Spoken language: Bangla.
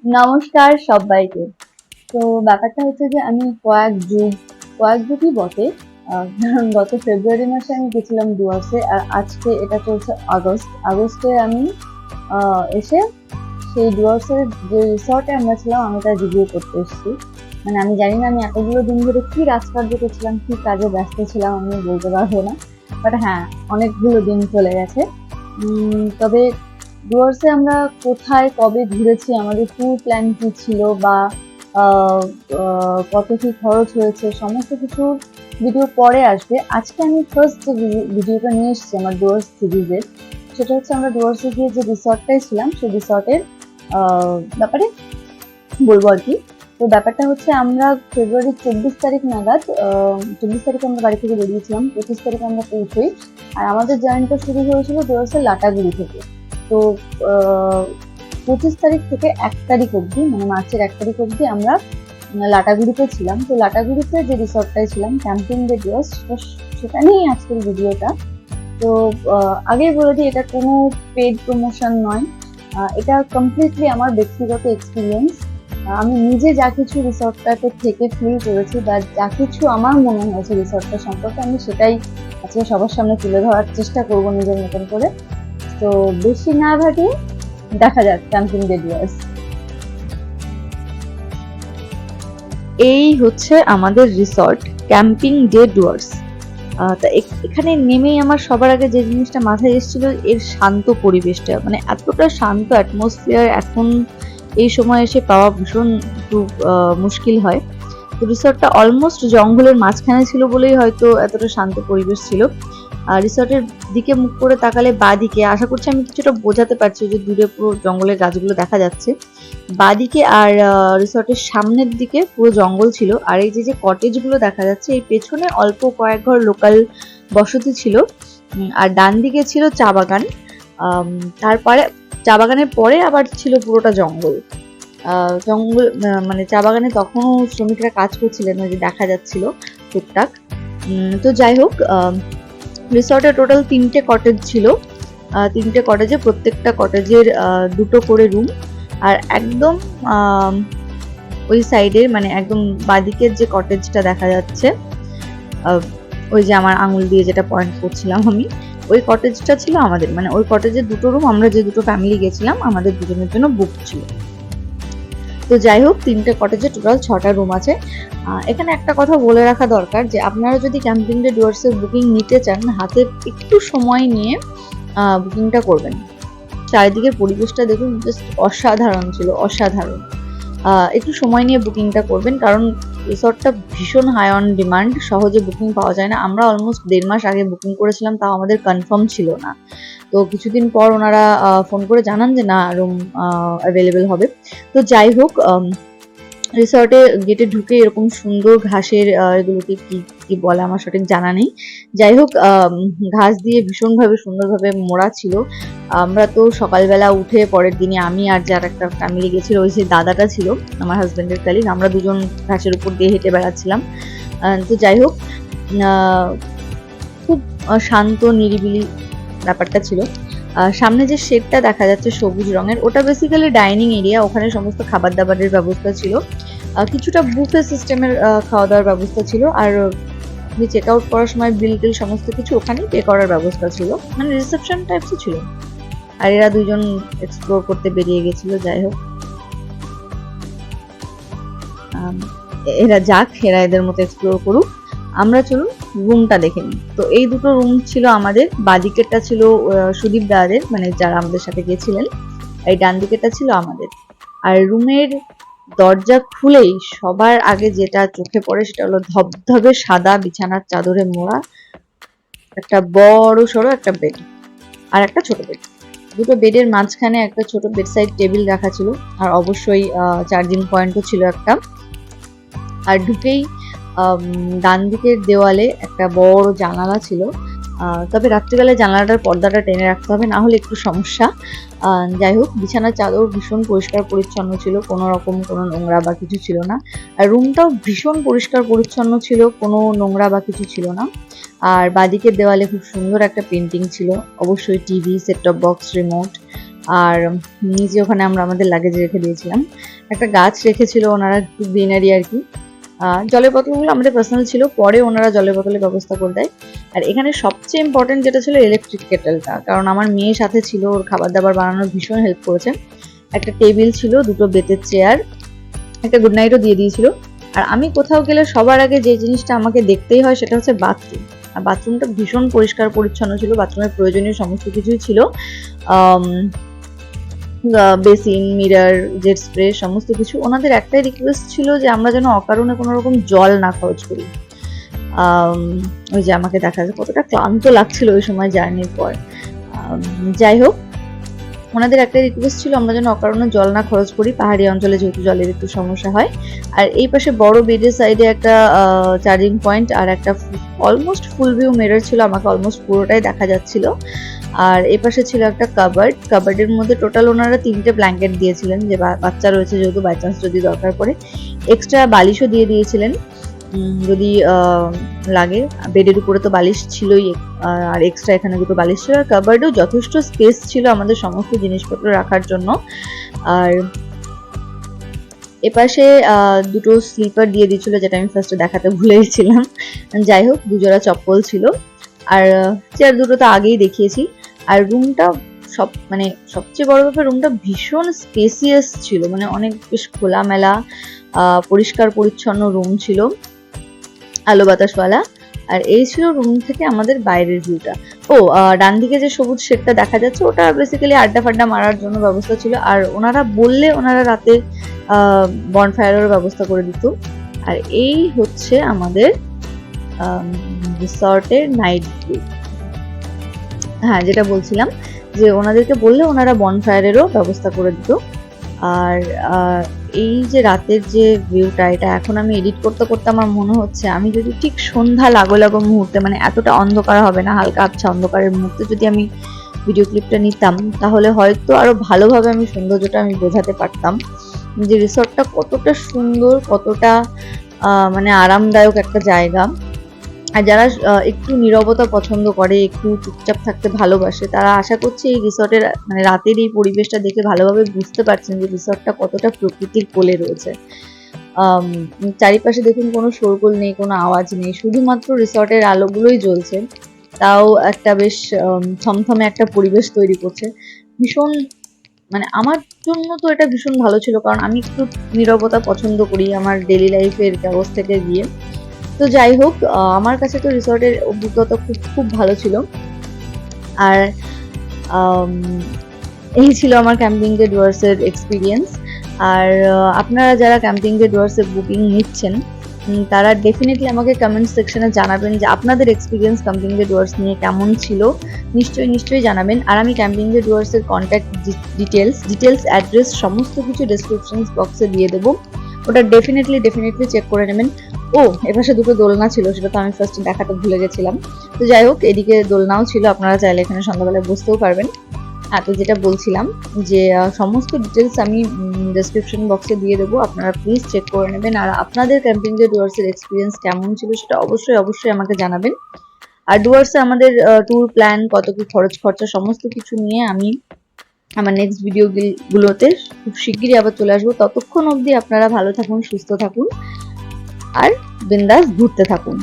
নমস্কার সবাইকে। তো ব্যাপারটা হচ্ছে যে আমি কয়েক যুগই বটে, কারণ গত ফেব্রুয়ারি মাসে আমি গেছিলাম ডুয়ার্সে, আর আজকে এটা চলছে আগস্টে আমি এসে সেই ডুয়ার্সের যে রিসর্টে আমরা ছিলাম আমি তার রিভিউ করতে এসেছি। মানে আমি জানি না আমি এতগুলো দিন ধরে কি রাজকার্য করছিলাম, কি কাজে ব্যস্ত ছিলাম আমি বলতে পারবো না, বাট হ্যাঁ অনেকগুলো দিন চলে গেছে। তবে ডুয়ার্সে আমরা কোথায় কবে ঘুরেছি, আমাদের ট্যুর প্ল্যান কি ছিল, বা কত কি খরচ হয়েছে, সমস্ত কিছু ভিডিও পরে আসবে। আজকে আমি ফার্স্ট যে ভিডিওটা নিয়ে এসেছি আমার ডুয়ার্স সিরিজের, সেটা হচ্ছে আমরা ডুয়ার্সে গিয়ে যে রিসর্টটাই ছিলাম সেই রিসর্টের ব্যাপারে বলবো আর কি। তো ব্যাপারটা হচ্ছে আমরা ফেব্রুয়ারি 24 তারিখ নাগাদ, 24 তারিখে আমরা বাড়ি থেকে বেরিয়েছিলাম, 25 তারিখে আমরা পৌঁছই। আর আমাদের জার্নিটা শুরু হয়েছিল ডুয়ার্সের লাটাগুড়ি থেকে। তো 25 তারিখ থেকে 1 তারিখ অবধি, মানে মার্চের 1 তারিখ অবধি আমরা লাটাগুড়িতে ছিলাম। তো লাটাগুড়িতে যে রিসর্টটায় ছিলাম, ক্যাম্পিং ডে ডুয়ার্স, সেটা নিয়েই আজকের ভিডিওটা। তো আগেই বলে দিই, এটা কোনো পেড প্রমোশন নয়, এটা কমপ্লিটলি আমার ব্যক্তিগত এক্সপিরিয়েন্স। আমি নিজে যা কিছু রিসর্টটাতে থেকে ফিল করেছি বা যা কিছু আমার মনে হয়েছে রিসর্টটা সম্পর্কে, আমি সেটাই আজকে সবার সামনে তুলে ধরার চেষ্টা করবো নিজের মতন করে। তো বেশি না ভাবিয়ে দেখা যাক ক্যাম্পিং ডে ডুয়ার্স। এই হচ্ছে আমাদের রিসর্ট, ক্যাম্পিং ডে ডুয়ার্স। তা এখানে নেমেই আমার সবার আগে যে জিনিসটা মাথায় এসেছিল, এর শান্ত পরিবেশটা, মানে এতটা শান্ত অ্যাটমসফিয়ার এখন এই সময় এসে পাওয়া ভীষণ একটু মুশকিল হয়। তো রিসর্টটা অলমোস্ট জঙ্গলের মাঝখানে ছিল বলেই হয়তো এতটা শান্ত পরিবেশ ছিল। আর রিসর্টের দিকে মুখ করে তাকালে বাঁদিকে, আশা করছি আমি কিছুটা বোঝাতে পারছি, যে দূরে পুরো জঙ্গলের গাছগুলো দেখা যাচ্ছে বাঁদিকে, আর রিসর্টের সামনের দিকে পুরো জঙ্গল ছিল। আর এই যে কটেজগুলো দেখা যাচ্ছে, এই পেছনে অল্প কয়েক ঘর লোকাল বসতি ছিল। আর ডান দিকে ছিল চা বাগান, তারপরে চা বাগানের পরে আবার ছিল পুরোটা জঙ্গল। মানে চা বাগানে তখনও শ্রমিকরা কাজ করছিলেন, ওই যে দেখা যাচ্ছিল টুকটাক। তো যাই হোক, রিসর্টে টোটাল 3টে কটেজ ছিল। 3টে কটেজে, প্রত্যেকটা কটেজের 2টো করে রুম। আর একদম ওই সাইডের, মানে একদম বাঁদিকের যে কটেজটা দেখা যাচ্ছে, ওই যে আমার আঙুল দিয়ে যেটা পয়েন্ট করছিলাম আমি, ওই কটেজটা ছিল আমাদের, মানে ওই কটেজের 2টো রুম আমরা যে 2টো ফ্যামিলি গেছিলাম আমাদের দুজনের জন্য বুক ছিল। তো যাই হোক, 3টে কটেজে টোটাল 6টা রুম আছে। এখানে একটা কথা বলে রাখা দরকার, যে আপনারা যদি ক্যাম্পিং ডে ডুয়ার্সের বুকিং নিতে চান, হাতে একটু সময় নিয়ে বুকিংটা করবেন। চারিদিকের পরিবেশটা দেখুন, জাস্ট অসাধারণ ছিল, অসাধারণ। একটু সময় নিয়ে বুকিংটা করবেন, কারণ রিসর্টটা ভীষণ হাই অন ডিমান্ড, সহজে বুকিং পাওয়া যায় না। আমরা অলমোস্ট 1.5 মাস আগে বুকিং করেছিলাম, তাও আমাদের কনফার্ম ছিল না। তো কিছুদিন পর ওনারা ফোন করে জানান যে না, রুম অ্যাভেলেবেল হবে। তো যাই হোক, রিসর্টে গেটে ঢুকে এরকম সুন্দর ঘাসের, এগুলোকে কি কি বলে আমার সঠিক জানা নেই, যাই হোক ঘাস দিয়ে ভীষণভাবে সুন্দরভাবে মোড়া ছিল। আমরা তো সকালবেলা উঠে পরের দিনে আমি আর যার একটা ফ্যামিলি গেছিল, ওই যে দাদাটা ছিল আমার হাজবেন্ডের কালিগ, আমরা দুজন ঘাসের উপর দিয়ে হেঁটে বেড়াচ্ছিলাম। তো যাই হোক, খুব শান্ত নিরিবিলি ব্যাপারটা ছিল। সামনে যে শেডটা দেখা যাচ্ছে সবুজ রঙের, ওটা বেসিক্যালি ডাইনিং এরিয়া, ওখানে সমস্ত খাবার দাবারের ব্যবস্থা ছিল। কিছুটা বুফে সিস্টেমের খাওয়া দাওয়ার ব্যবস্থা ছিল। আর চেক আউট করার সময় বিল টিল সমস্ত কিছু ওখানেই পে করার ব্যবস্থা ছিল, মানে রিসেপশন টাইপসই ছিল। আর এরা দুজন এক্সপ্লোর করতে বেরিয়ে গেছিল। যাই হোক, এরা যাক, এরা এদের মতো এক্সপ্লোর করুক, আমরা চলুন রুমটা দেখে নিই। তো এই 2টো রুম ছিল আমাদের। বাঁদিকেরটা ছিল সুদীপ দাদের, মানে যারা আমাদের সাথে গেছিলেন, এই ডান দিকেরটা ছিল আমাদের। আর রুমের দরজা খুলেই সবার আগে যেটা চোখে পড়ে সেটা হলো ধবধবে সাদা বিছানার চাদরে মোড়া একটা বড় সড়ো একটা বেড, আর একটা ছোট বেড। 2টো বেডের মাঝখানে একটা ছোট বেডসাইড টেবিল রাখা ছিল, আর অবশ্যই চার্জিং পয়েন্টও ছিল একটা। আর ঢুকেই ডান দিকের দেওয়ালে একটা বড় জানালা ছিল। তবে রাত্রিবেলায় জানালাটার পর্দাটা টেনে রাখতে হবে, না হলে একটু সমস্যা। যাই হোক, বিছানার চাদর ভীষণ পরিষ্কার পরিচ্ছন্ন ছিল, কোনো রকম কোনো নোংরা বা কিছু ছিল না। আর রুমটাও ভীষণ পরিষ্কার পরিচ্ছন্ন ছিল, কোনো নোংরা বা কিছু ছিল না। আর বাঁদিকের দেওয়ালে খুব সুন্দর একটা পেন্টিং ছিল, অবশ্যই TV, set top box, remote, আর নিচে ওখানে আমরা আমাদের লাগেজ রেখে দিয়েছিলাম। একটা গাছ রেখেছিল ওনারা, গ্রিনারি আর কি। জলের বোতলগুলো আমাদের পার্সোনাল ছিল, পরে ওনারা জলের বোতলের ব্যবস্থা করে দেয়। আর এখানে সবচেয়ে ইম্পর্টেন্ট যেটা ছিল ইলেকট্রিক কেটেলটা, কারণ আমার মেয়ের সাথে ছিল, ওর খাবার দাবার বানানোর ভীষণ হেল্প করেছে। একটা টেবিল ছিল, দুটো বেতের চেয়ার, একটা গুড নাইটও দিয়ে দিয়েছিল। আর আমি কোথাও গেলে সবার আগে যে জিনিসটা আমাকে দেখতেই হয় সেটা হচ্ছে বাথরুম। আর বাথরুমটা ভীষণ পরিষ্কার পরিচ্ছন্ন ছিল, বাথরুমের প্রয়োজনীয় সমস্ত কিছুই ছিল। বেসিন, মিরর, জেট স্প্রে সমস্ত কিছু। ওনাদের একটাই রিকোয়েস্ট ছিল যে আমরা যেন অকারণে কোনো রকম জল না খরচ করি। ওই যে আমাকে দেখা যায় কতটা ক্লান্ত লাগছিল ওই সময় জার্নির পর। যাই হোক, ওনাদের একটা রিকোয়েস্ট ছিল আমরা যেন অকারণে জল না খরচ করি, পাহাড়ি অঞ্চলে যেহেতু জলের একটু সমস্যা হয়। আর এই পাশে বড় বেডের সাইডে একটা চার্জিং পয়েন্ট আর একটা অলমোস্ট ফুল ভিউ মিরর ছিল, আমাকে অলমোস্ট পুরোটাই দেখা যাচ্ছিল। আর এই পাশে ছিল একটা কাবার্ডের মধ্যে টোটাল ওনারা 3টে ব্ল্যাঙ্কেট দিয়েছিলেন, যে বাচ্চা রয়েছে যেহেতু বাই চান্স যদি দরকার পড়ে। এক্সট্রা বালিশও দিয়ে দিয়েছিলেন যদি লাগে। বেডের উপরে তো বালিশ ছিলই, আর এক্সট্রা এখানে দুটো বালিশ ছিল। আর কাবার্ডেও যথেষ্ট স্পেস ছিল আমাদের সমস্ত জিনিসপত্র রাখার জন্য। আর এপাশে দুটো স্লিপার দিয়ে দিয়েছিল, যেটা আমি ফার্স্টে দেখাতে ভুলে গেছিলাম। যাই হোক, দুজোড়া চপ্পল ছিল। আর চেয়ার দুটো তো আগেই দেখিয়েছি। আর রুমটা মানে সবচেয়ে বড় ব্যাপার, রুমটা ভীষণ স্পেসিয়াস ছিল, মানে অনেক বেশ খোলামেলা পরিষ্কার পরিচ্ছন্ন রুম ছিল, আলো বাতাসওয়ালা। আর এই ছিল রুম থেকে আমাদের বাইরের ভিউটা। ডান দিকে যে সবুজ শেডটা দেখা যাচ্ছে ওটা বেসিক্যালি আড্ডা ফাড্ডা মারার জন্য ব্যবস্থা ছিল। আর ওনারা বললে ওনারা রাতে বনফায়ারের ব্যবস্থা করে দিত। আর এই হচ্ছে আমাদের রিসর্টের নাইট ভিউ। হ্যাঁ, যেটা বলছিলাম যে ওনাদেরকে বললে ওনারা বনফায়ারেরও ব্যবস্থা করে দিত। আর এই যে রাতের যে ভিউটা, এটা এখন আমি এডিট করতে করতে আমার মনে হচ্ছে আমি যদি ঠিক সন্ধ্যা লাগো মুহূর্তে, মানে এতটা অন্ধকার হবে না, হালকা আবছা অন্ধকারের মুহূর্তে যদি আমি ভিডিও ক্লিপটা নিতাম, তাহলে হয়তো আরো ভালোভাবে আমি সৌন্দর্যটা আমি বোঝাতে পারতাম যে রিসর্টটা কতটা সুন্দর, কতটা মানে আরামদায়ক একটা জায়গা। আর যারা একটু নীরবতা পছন্দ করে, একটু চুপচাপ থাকতে ভালোবাসে, তারা আশা করছি এই রিসর্টের মানে রাতের এই পরিবেশটা দেখে ভালোভাবে বুঝতে পারছেন যে রিসর্টটা কতটা প্রকৃতির কোলে রয়েছে। চারিপাশে দেখুন কোনো শোরগোল নেই, কোনো আওয়াজ নেই, শুধুমাত্র রিসর্টের আলোগুলোই জ্বলছে, তাও একটা বেশ থমথমে একটা পরিবেশ তৈরি করছে। ভীষণ মানে আমার জন্য তো এটা ভীষণ ভালো ছিল, কারণ আমি একটু নীরবতা পছন্দ করি আমার ডেইলি লাইফের কাগজ থেকে গিয়ে। তো যাই হোক, আমার কাছে তো রিসর্টের অভিজ্ঞতা খুব ভালো ছিল। আর এই ছিল আমার ক্যাম্পিং ডে ডুয়ার্স এর এক্সপিরিয়েন্স। আর আপনারা যারা ক্যাম্পিং ডে ডুয়ার্স এর বুকিং নিচ্ছেন, তারা ডেফিনেটলি আমাকে কমেন্ট সেকশনে জানাবেন যে আপনাদের এক্সপিরিয়েন্স ক্যাম্পিং ডে ডুয়ার্স নিয়ে কেমন ছিল। নিশ্চয়ই জানাবেন। আর আমি ক্যাম্পিং ডে ডুয়ার্স এর কন্ট্যাক্ট ডিটেলস অ্যাড্রেস সমস্ত কিছু ডেসক্রিপশন বক্সে দিয়ে দেবো, ওটা ডেফিনেটলি চেক করে নেবেন। এপাশে দুটো দোলনা ছিল, সেটা তো আমি ফার্স্ট দেখাতে ভুলে গেছিলাম। তো যাই হোক, এদিকে দোলনাও ছিল, আপনারা চাইলে এখানে সন্ধ্যাবেলায় বসতেও পারবেন। তো যেটা বলছিলাম যে সমস্ত ডিটেলস আমি ডেসক্রিপশন বক্সে দিয়ে দেবো, আপনারা প্লিজ চেক করে নেবেন। আর আপনাদের ক্যাম্পিং ডে ডুয়ার্স এর এক্সপিরিয়েন্স কেমন ছিল সেটা অবশ্যই আমাকে জানাবেন। আর ডুয়ার্সে আমাদের ট্যুর প্ল্যান, কত কি খরচা সমস্ত কিছু নিয়ে আমি আমার নেক্সট ভিডিওগুলোতে খুব শিগগিরই আবার চলে আসবো। ততক্ষণ অবধি আপনারা ভালো থাকুন, সুস্থ থাকুন আর বিন্দাস ঘুরতে থাকুন।